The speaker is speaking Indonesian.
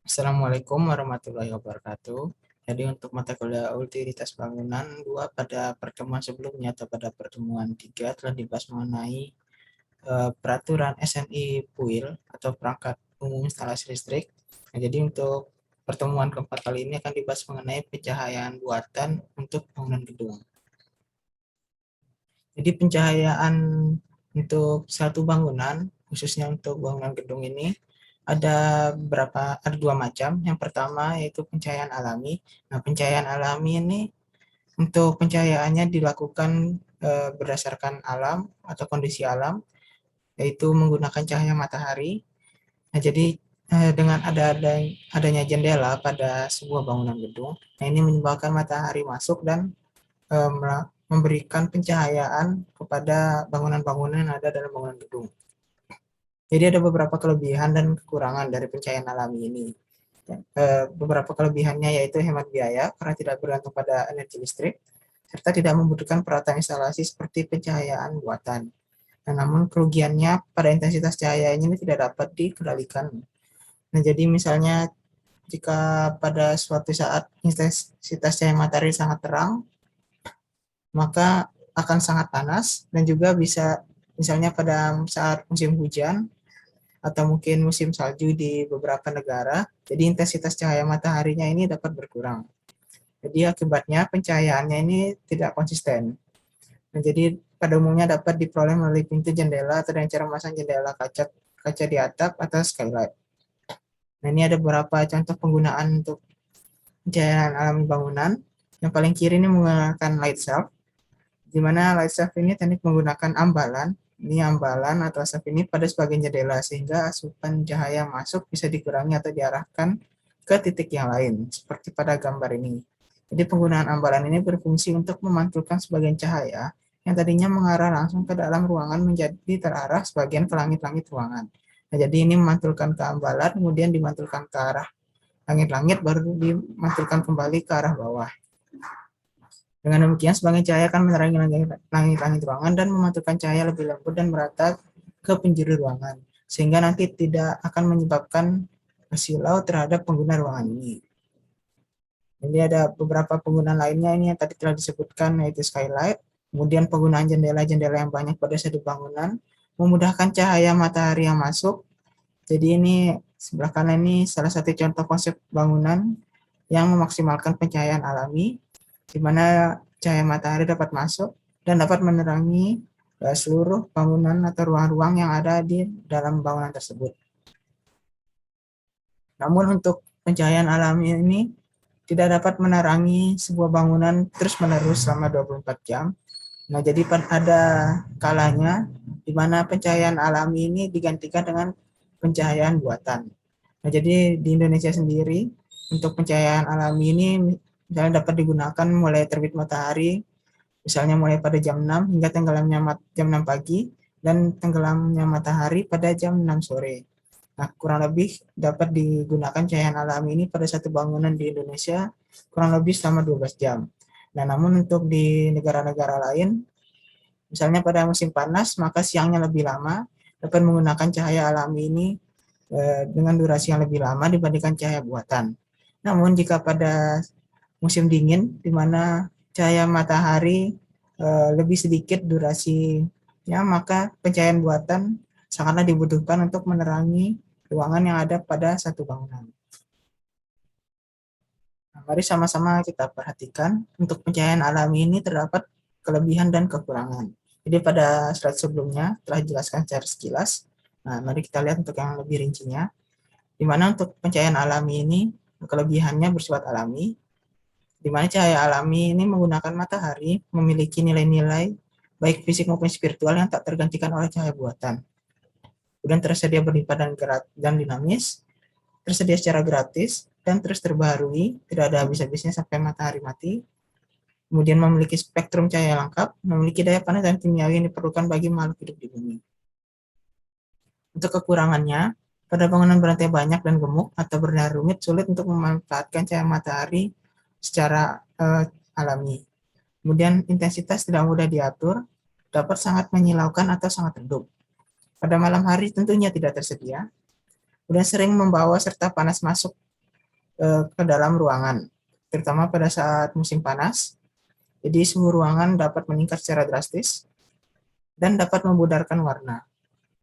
Assalamualaikum warahmatullahi wabarakatuh. Jadi untuk mata kuliah utilitas bangunan 2 pada pertemuan sebelumnya atau pada pertemuan 3 telah dibahas mengenai peraturan SNI PUIL atau perangkat umum instalasi listrik. Nah, jadi untuk pertemuan keempat kali ini akan dibahas mengenai pencahayaan buatan untuk bangunan gedung. Jadi pencahayaan untuk satu bangunan, khususnya untuk bangunan gedung ini, ada dua macam. Yang pertama yaitu pencahayaan alami. Nah, pencahayaan alami ini untuk pencahayaannya dilakukan berdasarkan alam atau kondisi alam, yaitu menggunakan cahaya matahari. Nah, jadi dengan adanya jendela pada sebuah bangunan gedung, nah ini menyebabkan matahari masuk dan eh, memberikan pencahayaan kepada bangunan-bangunan yang ada dalam bangunan gedung. Jadi ada beberapa kelebihan dan kekurangan dari pencahayaan alami ini. Beberapa kelebihannya yaitu hemat biaya karena tidak bergantung pada energi listrik, serta tidak membutuhkan peralatan instalasi seperti pencahayaan buatan. Nah, namun kerugiannya pada intensitas cahaya ini tidak dapat dikendalikan. Nah, jadi misalnya jika pada suatu saat intensitas cahaya matahari sangat terang, maka akan sangat panas dan juga bisa misalnya pada saat musim hujan atau mungkin musim salju di beberapa negara, jadi intensitas cahaya mataharinya ini dapat berkurang. Jadi akibatnya pencahayaannya ini tidak konsisten. Nah, jadi pada umumnya dapat diperoleh melalui pintu jendela atau dengan cara memasang jendela kaca kaca di atap atau skylight. Nah, ini ada beberapa contoh penggunaan untuk pencahayaan alami bangunan. Yang paling kiri ini menggunakan light shelf, di mana light shelf ini teknik menggunakan ambalan. Ini ambalan atau asap ini pada sebagian jendela sehingga asupan cahaya masuk bisa dikurangi atau diarahkan ke titik yang lain, seperti pada gambar ini. Jadi penggunaan ambalan ini berfungsi untuk memantulkan sebagian cahaya yang tadinya mengarah langsung ke dalam ruangan menjadi terarah sebagian ke langit-langit ruangan. Nah, jadi ini memantulkan ke ambalan, kemudian dimantulkan ke arah langit-langit, baru dimantulkan kembali ke arah bawah. Dengan demikian, sebagian cahaya akan menerangi langit-langit ruangan dan memantulkan cahaya lebih lembut dan merata ke penjuru ruangan, sehingga nanti tidak akan menyebabkan silau terhadap pengguna ruangan ini. Jadi ada beberapa penggunaan lainnya ini yang tadi telah disebutkan, yaitu skylight, kemudian penggunaan jendela-jendela yang banyak pada satu bangunan, memudahkan cahaya matahari yang masuk. Jadi ini sebelah kanan ini salah satu contoh konsep bangunan yang memaksimalkan pencahayaan alami, di mana cahaya matahari dapat masuk dan dapat menerangi seluruh bangunan atau ruang-ruang yang ada di dalam bangunan tersebut. Namun untuk pencahayaan alami ini tidak dapat menerangi sebuah bangunan terus-menerus selama 24 jam. Nah, jadi ada kalanya di mana pencahayaan alami ini digantikan dengan pencahayaan buatan. Nah, jadi di Indonesia sendiri untuk pencahayaan alami ini misalnya dapat digunakan mulai terbit matahari, misalnya mulai pada jam 6 hingga tenggelamnya jam 6 pagi dan tenggelamnya matahari pada jam 6 sore. Nah, kurang lebih dapat digunakan cahaya alami ini pada satu bangunan di Indonesia kurang lebih selama 12 jam. Nah, namun untuk di negara-negara lain, misalnya pada musim panas, maka siangnya lebih lama, dapat menggunakan cahaya alami ini dengan durasi yang lebih lama dibandingkan cahaya buatan. Namun jika pada musim dingin, di mana cahaya matahari lebih sedikit durasinya, maka pencahayaan buatan sangatlah dibutuhkan untuk menerangi ruangan yang ada pada satu bangunan. Nah, mari sama-sama kita perhatikan untuk pencahayaan alami ini terdapat kelebihan dan kekurangan. Jadi pada slide sebelumnya telah dijelaskan secara sekilas. Nah, mari kita lihat untuk yang lebih rincinya. Di mana untuk pencahayaan alami ini kelebihannya bersifat alami, di mana cahaya alami ini menggunakan matahari memiliki nilai-nilai baik fisik maupun spiritual yang tak tergantikan oleh cahaya buatan. Kemudian tersedia berlimpah dan dinamis, tersedia secara gratis, dan terus terbaharui, tidak ada habis-habisnya sampai matahari mati. Kemudian memiliki spektrum cahaya lengkap, memiliki daya panas dan kimiawi yang diperlukan bagi makhluk hidup di bumi. Untuk kekurangannya, pada bangunan berantai banyak dan gemuk atau berdaya rumit, sulit untuk memanfaatkan cahaya matahari secara alami. Kemudian intensitas tidak mudah diatur, dapat sangat menyilaukan atau sangat redup. Pada malam hari tentunya tidak tersedia, kemudian sering membawa serta panas masuk ke dalam ruangan, terutama pada saat musim panas. Jadi suhu ruangan dapat meningkat secara drastis dan dapat memudarkan warna.